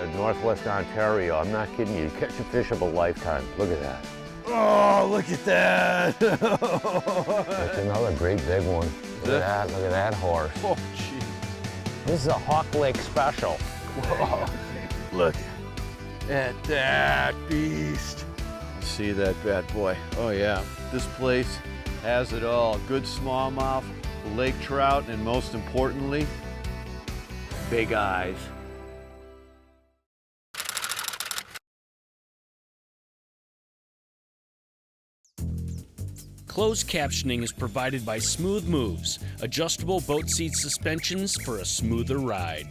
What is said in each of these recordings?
In Northwest Ontario, I'm not kidding you, you catch a fish of a lifetime. Look at that. Oh, look at that. That's another great big one. Look at that horse. Oh, gee. This is a Hawk Lake special. Whoa. Look at that beast. See that bad boy. Oh yeah, this place has it all. Good smallmouth, lake trout, and most importantly, big eyes. Closed captioning is provided by Smooth Moves, adjustable boat seat suspensions for a smoother ride.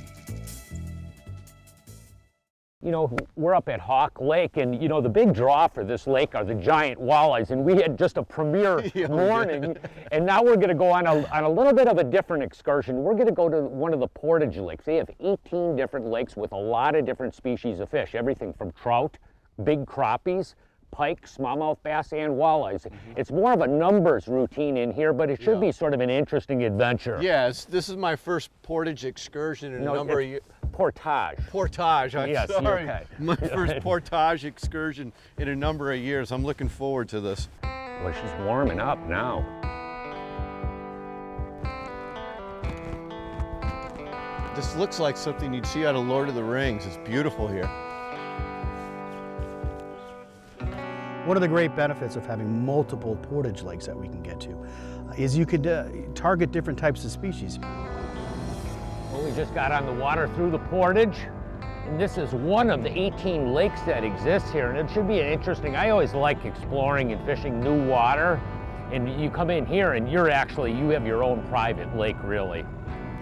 You know, we're up at Hawk Lake, and you know, the big draw for this lake are the giant walleyes, and we had just a premier morning, and now we're going to go on a little bit of a different excursion. We're going to go to one of the Portage lakes. They have 18 different lakes with a lot of different species of fish, everything from trout, big crappies, pike, smallmouth bass, and walleyes. It's more of a numbers routine in here, but it should be sort of an interesting adventure. Yes, this is my first Portage excursion in a number of years. Portage. Portage, I'm yes, sorry. Okay. My first Portage excursion in a number of years. I'm looking forward to this. Well, she's warming up now. This looks like something you'd see out of Lord of the Rings. It's beautiful here. One of the great benefits of having multiple portage lakes that we can get to is you could target different types of species. Well, we just got on the water through the Portage, and this is one of the 18 lakes that exist here, and it should be interesting. I always like exploring and fishing new water, and you come in here and you have your own private lake, really.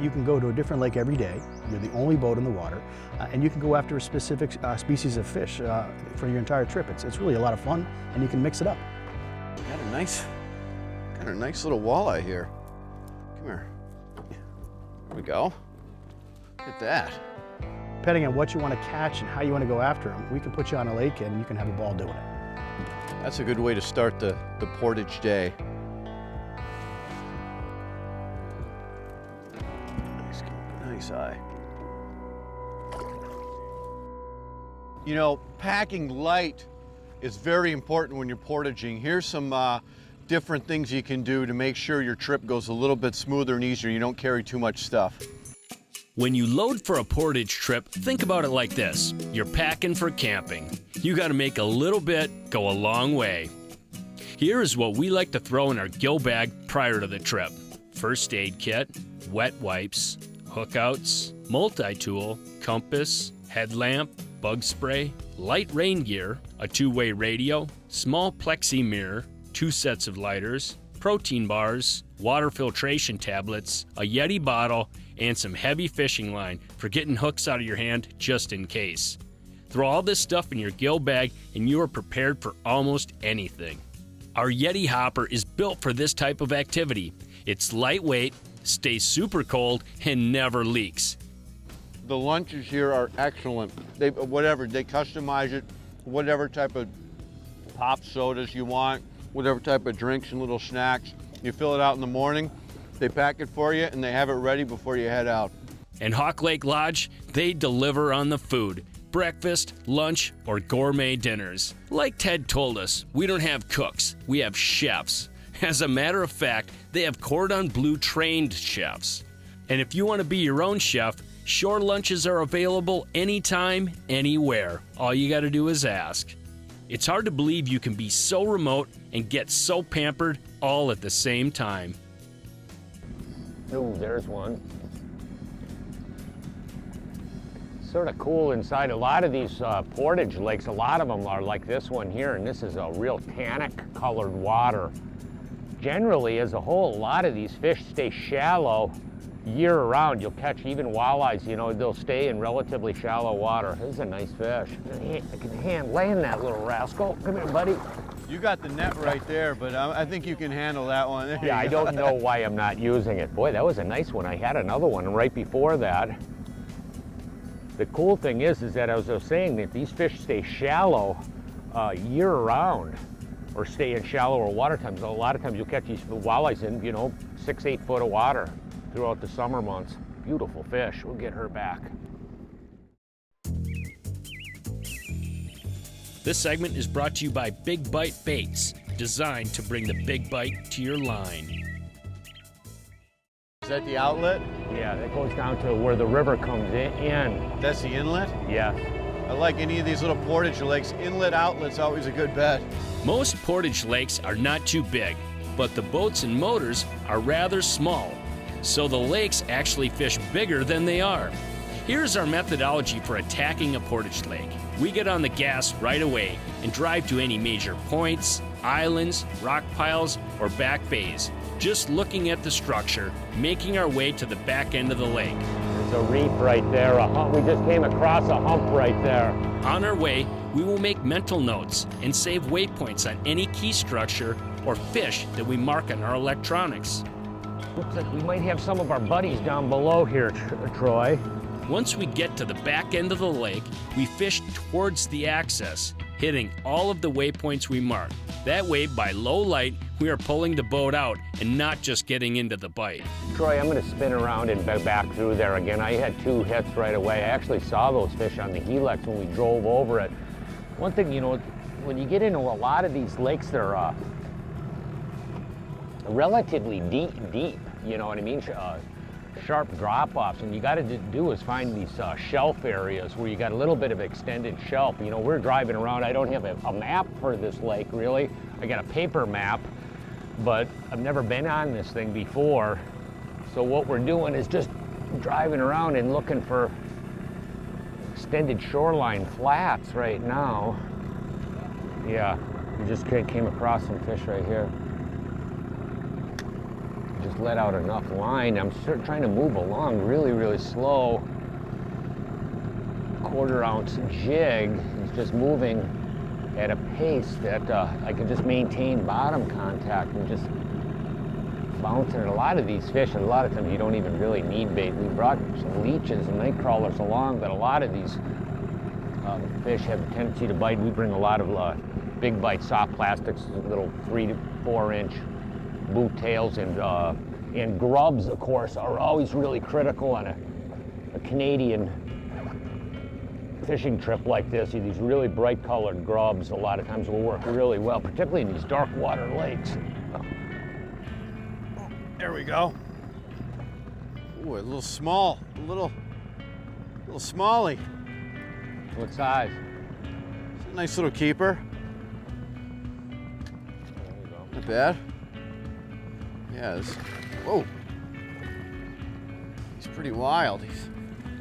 You can go to a different lake every day. You're the only boat in the water, and you can go after a specific species of fish for your entire trip. It's really a lot of fun, and you can mix it up. Got a nice little walleye here. Come here. There we go. Look at that. Depending on what you want to catch and how you want to go after them, we can put you on a lake and you can have a ball doing it. That's a good way to start the Portage day. Nice eye. You know, packing light is very important when you're portaging. Here's some different things you can do to make sure your trip goes a little bit smoother and easier. You don't carry too much stuff. When you load for a portage trip, think about it like this. You're packing for camping. You gotta make a little bit go a long way. Here is what we like to throw in our gill bag prior to the trip. First aid kit, wet wipes, hookouts, multi-tool, compass, headlamp, bug spray, light rain gear, a two-way radio, small plexi mirror, 2 sets of lighters, protein bars, water filtration tablets, a Yeti bottle, and some heavy fishing line for getting hooks out of your hand just in case. Throw all this stuff in your gill bag and you are prepared for almost anything. Our Yeti hopper is built for this type of activity. It's lightweight, stays super cold, and never leaks. The lunches here are excellent. They customize it, whatever type of pop sodas you want, whatever type of drinks and little snacks. You fill it out in the morning, they pack it for you, and they have it ready before you head out. And Hawk Lake Lodge, they deliver on the food. Breakfast, lunch, or gourmet dinners. Like Ted told us, we don't have cooks, we have chefs. As a matter of fact, they have cordon bleu trained chefs. And if you want to be your own chef, shore lunches are available anytime, anywhere. All you got to do is ask. It's hard to believe you can be so remote and get so pampered all at the same time. Oh, there's one. Sort of cool inside. A lot of these portage lakes, a lot of them are like this one here, and this is a real tannic colored water. Generally, as a whole, a lot of these fish stay shallow year round. You'll catch even walleyes, you know, they'll stay in relatively shallow water. This is a nice fish. I can hand land that little rascal. Come here, buddy. You got the net right there, but I think you can handle that one. There Yeah, I don't know why I'm not using it. Boy, that was a nice one. I had another one right before that. The cool thing is that as I was saying, that these fish stay shallow year round, or stay in shallower water times. A lot of times you'll catch these walleyes in, 6-8 foot of water throughout the summer months. Beautiful fish. We'll get her back. This segment is brought to you by Big Bite Baits, designed to bring the big bite to your line. Is that the outlet? Yeah, that goes down to where the river comes in. That's the inlet? Yes. I like any of these little portage lakes. Inlet, outlet's always a good bet. Most portage lakes are not too big, but the boats and motors are rather small, so the lakes actually fish bigger than they are. Here's our methodology for attacking a portage lake. We get on the gas right away and drive to any major points, islands, rock piles, or back bays, just looking at the structure, making our way to the back end of the lake. There's a reef right there, a hump. We just came across a hump right there. On our way, we will make mental notes and save waypoints on any key structure or fish that we mark on our electronics. Looks like we might have some of our buddies down below here, Troy. Once we get to the back end of the lake, we fish towards the access, hitting all of the waypoints we mark. That way, by low light, we are pulling the boat out and not just getting into the bite. Troy, I'm going to spin around and back through there again. I had 2 hits right away. I actually saw those fish on the helix when we drove over it. One thing, you know, when you get into a lot of these lakes, they're relatively deep, you know what I mean? Sharp drop-offs, and you got to do is find these shelf areas where you got a little bit of extended shelf. You know, we're driving around. I don't have a map for this lake, really. I got a paper map, but I've never been on this thing before. So what we're doing is just driving around and looking for extended shoreline flats right now. Yeah, we just came across some fish right here. Just let out enough line. I'm trying to move along really slow. 1/4 ounce jig is just moving at a pace that I can just maintain bottom contact and just bouncing. And a lot of these fish, and a lot of times you don't even really need bait. We brought some leeches and night crawlers along, but a lot of these fish have a tendency to bite. We bring a lot of big bite soft plastics, little 3 to 4 inch boot tails, and grubs, of course, are always really critical on a Canadian fishing trip like this. These really bright colored grubs a lot of times will work really well, particularly in these dark water lakes. There we go. Ooh, a little small, a little smallie. What size? It's a nice little keeper. There you go. Not bad. Yeah, whoa. He's pretty wild. He's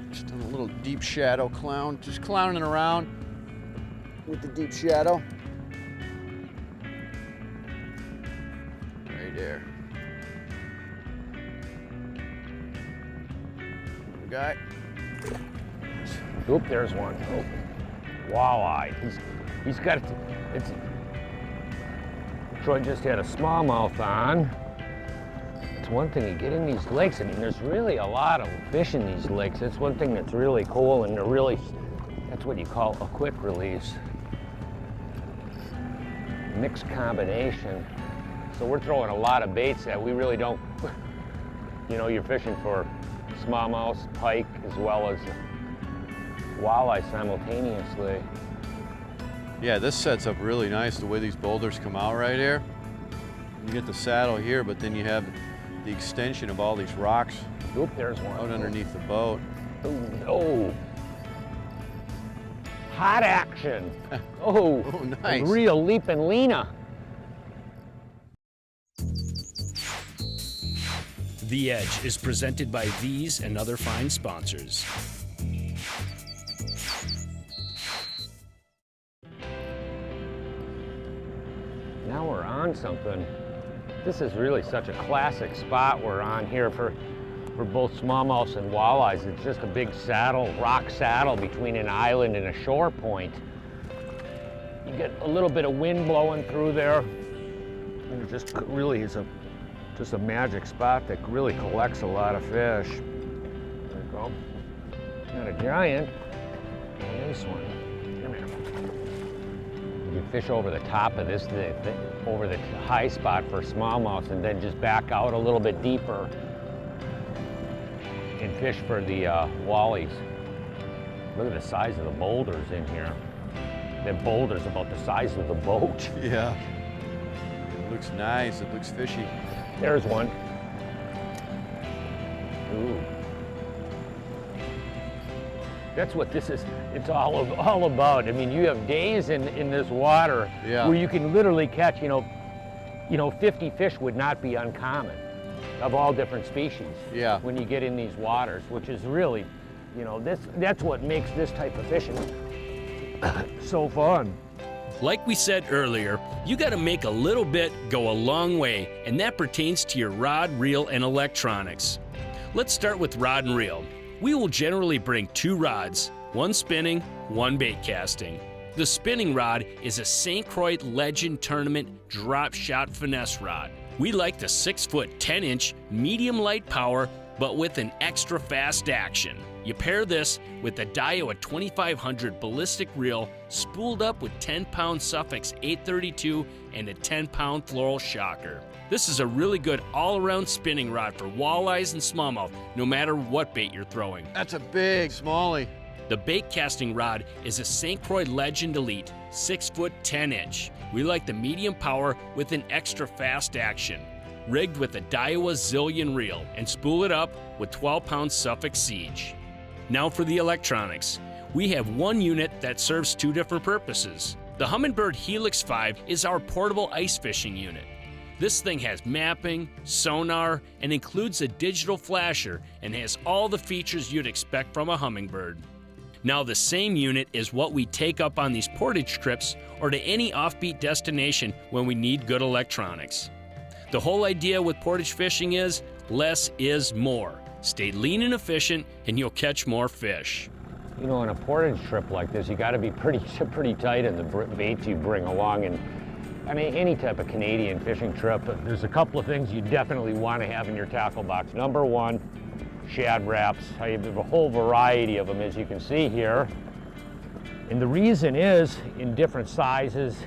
just in a little deep shadow clown, just clowning around with the deep shadow. Right there. Good guy. Oop, there's one. Oh, walleye. He's got Troy just had a smallmouth on. It's one thing you get in these lakes. I mean, there's really a lot of fish in these lakes. That's one thing that's really cool, and that's what you call a quick release. Mixed combination. So we're throwing a lot of baits that we really don't, you know, you're fishing for smallmouth, pike, as well as walleye simultaneously. Yeah, this sets up really nice the way these boulders come out right here. You get the saddle here, but then you have the extension of all these rocks. Oop, there's one. Out underneath the boat. Oh, hot action. Oh, nice. Real leaping Lena. The Edge is presented by these and other fine sponsors. Now we're on something. This is really such a classic spot we're on here for both smallmouths and walleyes. It's just a big saddle, rock saddle between an island and a shore point. You get a little bit of wind blowing through there, and it just really is just a magic spot that really collects a lot of fish. There you go. Not a giant, nice one. Come here. You can fish over the top of this, over the high spot for smallmouth, and then just back out a little bit deeper and fish for the walleyes. Look at the size of the boulders in here. That boulder's about the size of the boat. Yeah. It looks nice. It looks fishy. There's one. Ooh. That's what this is. It's all about. I mean, you have days in this water where you can literally catch, 50 fish would not be uncommon, of all different species. Yeah. When you get in these waters, which is really, that's what makes this type of fishing so fun. Like we said earlier, you got to make a little bit go a long way, and that pertains to your rod, reel, and electronics. Let's start with rod and reel. We will generally bring 2 rods, one spinning, one bait casting. The spinning rod is a St. Croix Legend Tournament drop shot finesse rod. We like the 6-foot 10-inch medium light power, but with an extra fast action. You pair this with the Daiwa 2500 ballistic reel spooled up with 10-pound Suffix 832 and a 10-pound floral shocker. This is a really good all-around spinning rod for walleyes and smallmouth, no matter what bait you're throwing. That's a big smallie. The bait casting rod is a St. Croix Legend Elite 6-foot 10-inch. We like the medium power with an extra fast action. Rigged with a Daiwa Zillion reel and spool it up with 12-pound Suffolk Siege. Now for the electronics. We have one unit that serves 2 different purposes. The Humminbird Helix 5 is our portable ice fishing unit. This thing has mapping, sonar, and includes a digital flasher and has all the features you'd expect from a Humminbird. Now the same unit is what we take up on these Portage trips or to any offbeat destination when we need good electronics. The whole idea with Portage fishing is less is more. Stay lean and efficient and you'll catch more fish. On a Portage trip like this, you got to be pretty tight in the baits you bring along. And I mean, any type of Canadian fishing trip, there's a couple of things you definitely want to have in your tackle box. Number 1, shad wraps. I have a whole variety of them, as you can see here. And the reason is, in different sizes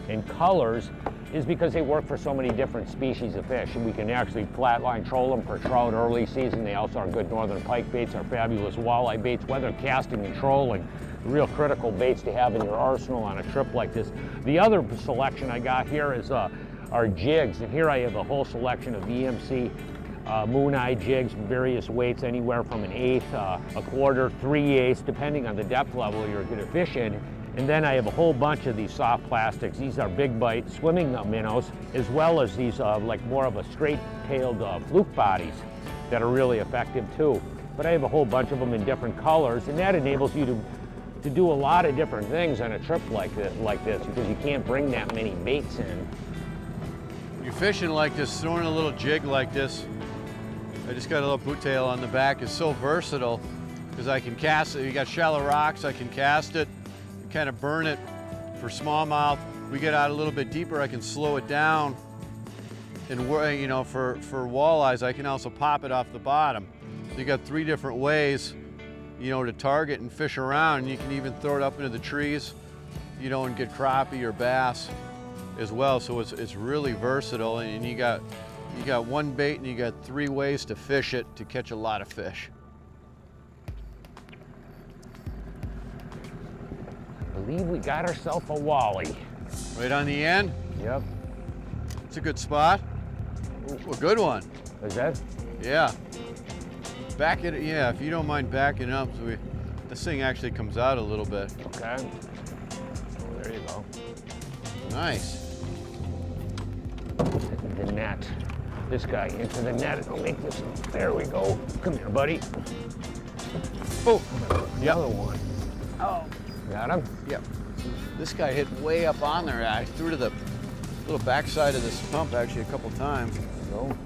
and colors, is because they work for so many different species of fish. And we can actually flatline troll them for trout early season. They also are good northern pike baits, are fabulous walleye baits, whether casting and trolling. Real critical baits to have in your arsenal on a trip like this. The other selection I got here is our jigs. And here I have a whole selection of EMC moon eye jigs, various weights, anywhere from an 1/8, a 1/4, 3/8, depending on the depth level you're going to fish in. And then I have a whole bunch of these soft plastics. These are big bite swimming minnows, as well as these like more of a straight-tailed fluke bodies that are really effective too. But I have a whole bunch of them in different colors, and that enables you to do a lot of different things on a trip like this because you can't bring that many baits in. You're fishing like this, throwing a little jig like this. I just got a little boot tail on the back. It's so versatile because I can cast it. You got shallow rocks, I can cast it, kind of burn it for smallmouth. We get out a little bit deeper, I can slow it down. And for walleyes, I can also pop it off the bottom. So you got 3 different ways, to target and fish around. And you can even throw it up into the trees, and get crappie or bass as well. So it's really versatile, and you got one bait and you got 3 ways to fish it to catch a lot of fish. I believe we got ourselves a walleye. Right on the end? Yep. It's a good spot. A good one. Is that? Yeah. Back it, yeah, if you don't mind backing up. So this thing actually comes out a little bit. Okay. Oh, there you go. Nice. The net. This guy into the net. It'll make this. There we go. Come here, buddy. Oh, the other one. Oh. Got him? Yep. This guy hit way up on there. I threw to the little backside of this pump actually a couple times. There we go.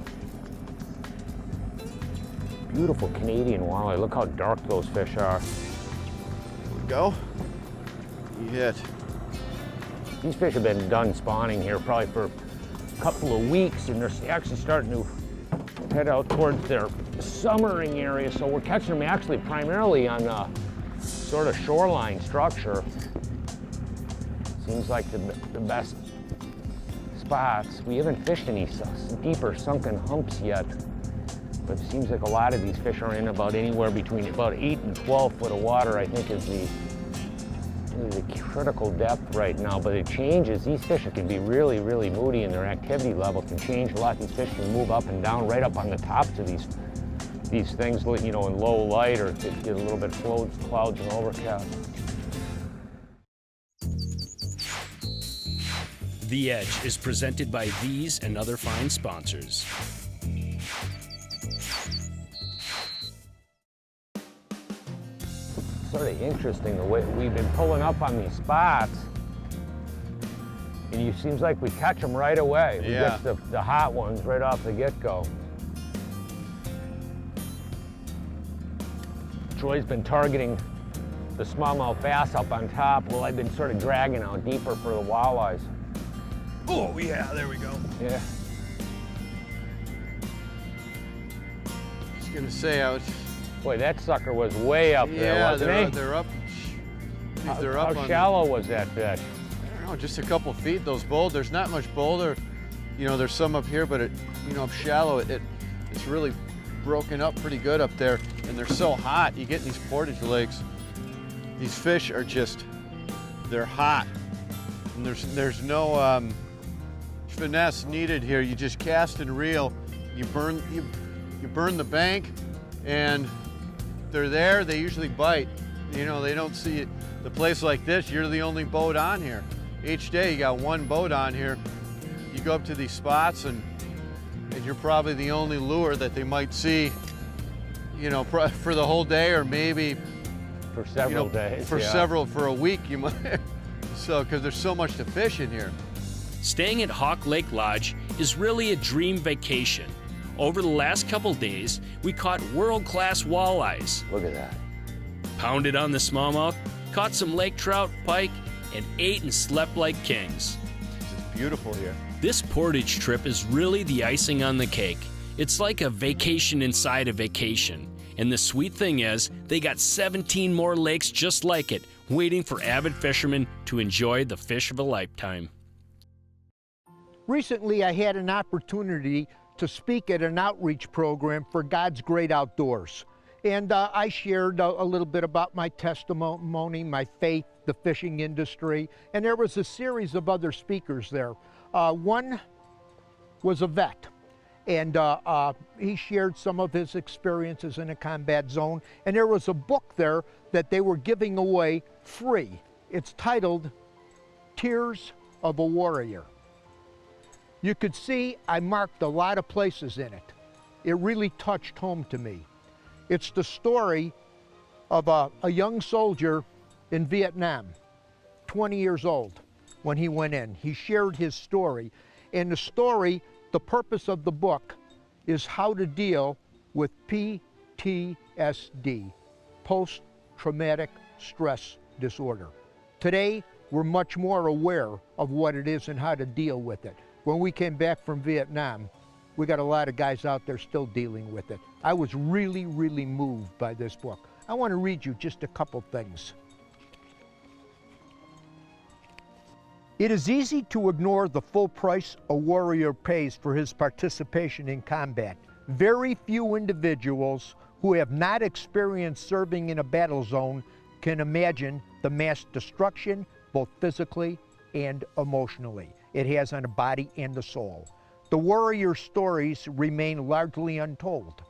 Beautiful Canadian walleye. Look how dark those fish are. There we go. He hit. These fish have been done spawning here probably for a couple of weeks, and they're actually starting to head out towards their summering area. So we're catching them actually primarily on sort of shoreline structure. Seems like the best spots. We haven't fished any deeper sunken humps yet, but it seems like a lot of these fish are in about anywhere between about 8 and 12 foot of water, I think is the critical depth right now, but it changes. These fish can be really, really moody, and their activity level can change a lot. These fish can move up and down right up on the tops of these things, you know, in low light, or get a little bit of clouds and overcast. The Edge is presented by these and other fine sponsors. Sort of interesting the way we've been pulling up on these spots, and it seems like we catch them right away. We Yeah. get the hot ones right off the get-go. Troy's been targeting the smallmouth bass up on top, while I've been sort of dragging out deeper for the walleyes. Oh yeah, there we go. Yeah. Just gonna say I was. Boy, that sucker was way up there, Yeah, wasn't he? they're up. They're How up on. shallow was that fish? I don't know, just a couple feet. Those boulders. There's not much boulder. You know, there's some up here, but up shallow. It's really broken up pretty good up there, and they're so hot. You get in these Portage lakes. These fish are they're hot, and there's no finesse needed here. You just cast and reel. You burn the bank, and they're there. They usually bite. You know, they don't see it. The place like this, you're the only boat on here. Each day you got one boat on here. You go up to these spots, and you're probably the only lure that they might see, you know, for the whole day, or maybe For several days. for a week you might. So, because there's so much to fish in here. Staying at Hawk Lake Lodge is really a dream vacation. Over the last couple days, we caught world-class walleyes, Look at that. pounded on the smallmouth, caught some lake trout, pike, and ate and slept like kings. It's beautiful here. This Portage trip is really the icing on the cake. It's like a vacation inside a vacation. And the sweet thing is, they got 17 more lakes just like it, waiting for avid fishermen to enjoy the fish of a lifetime. Recently, I had an opportunity to speak at an outreach program for God's Great Outdoors. And I shared a little bit about my testimony, my faith, the fishing industry, and there was a series of other speakers there. One was a vet, and he shared some of his experiences in a combat zone, and there was a book there that they were giving away free. It's titled Tears of a Warrior. You could see I marked a lot of places in it. It really touched home to me. It's the story of a young soldier in Vietnam, 20 years old, when he went in. He shared his story. And the story, the purpose of the book, is how to deal with PTSD, post-traumatic stress disorder. Today, we're much more aware of what it is and how to deal with it. When we came back from Vietnam, we got a lot of guys out there still dealing with it. I was really, really moved by this book. I want to read you just a couple things. It is easy to ignore the full price a warrior pays for his participation in combat. Very few individuals who have not experienced serving in a battle zone can imagine the mass destruction, both physically and emotionally, it has on the body and the soul. The warrior stories remain largely untold.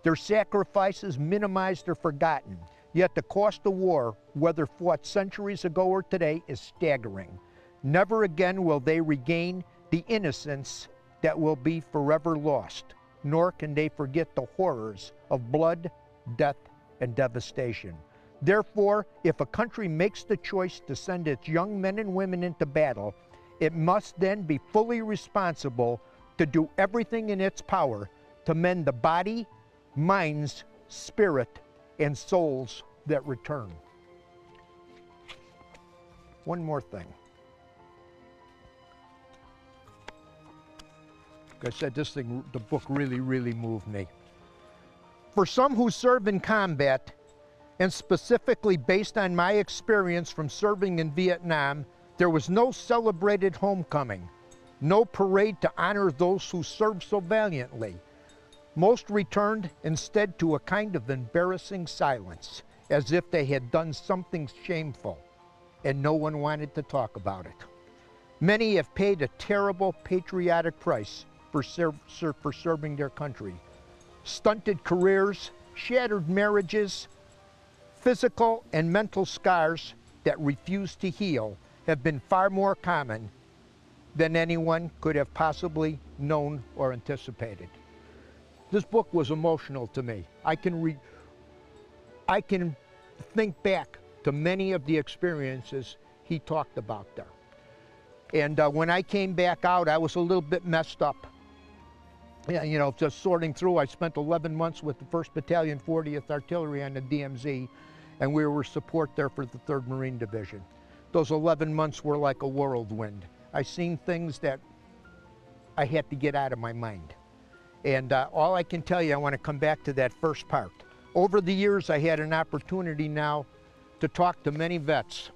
Their sacrifices minimized or forgotten, yet the cost of war, whether fought centuries ago or today, is staggering. Never again will they regain the innocence that will be forever lost, nor can they forget the horrors of blood, death, and devastation. Therefore, if a country makes the choice to send its young men and women into battle, it must then be fully responsible to do everything in its power to mend the body, minds, spirit, and souls that return. One more thing. Like I said, the book really, really moved me. For some who serve in combat, and specifically based on my experience from serving in Vietnam, there was no celebrated homecoming, no parade to honor those who served so valiantly. Most returned instead to a kind of embarrassing silence, as if they had done something shameful. and no one wanted to talk about it. Many have paid a terrible patriotic price for serving their country. Stunted careers, shattered marriages, physical and mental scars that refuse to heal have been far more common than anyone could have possibly known or anticipated. This book was emotional to me. I can think back to many of the experiences he talked about there. And when I came back out, I was a little bit messed up. Yeah, you know, just sorting through. I spent 11 months with the 1st Battalion, 40th Artillery on the DMZ, and we were support there for the 3rd Marine Division. Those 11 months were like a whirlwind. I seen things that I had to get out of my mind. And all I can tell you, I want to come back to that first part. Over the years, I had an opportunity now to talk to many vets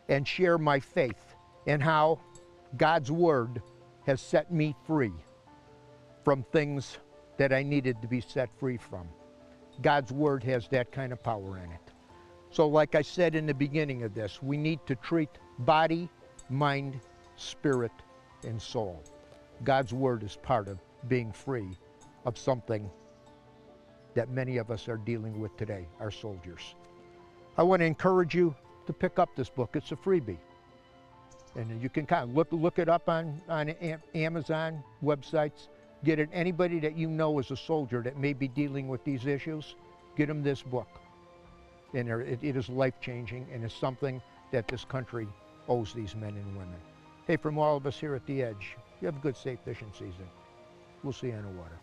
and share my faith and how God's Word has set me free from things that I needed to be set free from. God's Word has that kind of power in it. So like I said in the beginning of this, we need to treat body, mind, spirit, and soul. God's Word is part of being free of something that many of us are dealing with today, our soldiers. I want to encourage you to pick up this book. It's a freebie. And you can kind of look it up on Amazon websites. Get it. Anybody that you know is a soldier that may be dealing with these issues, get them this book. And it is life-changing, and it's something that this country owes these men and women. Hey, from all of us here at The Edge, you have a good, safe fishing season. We'll see you on the water.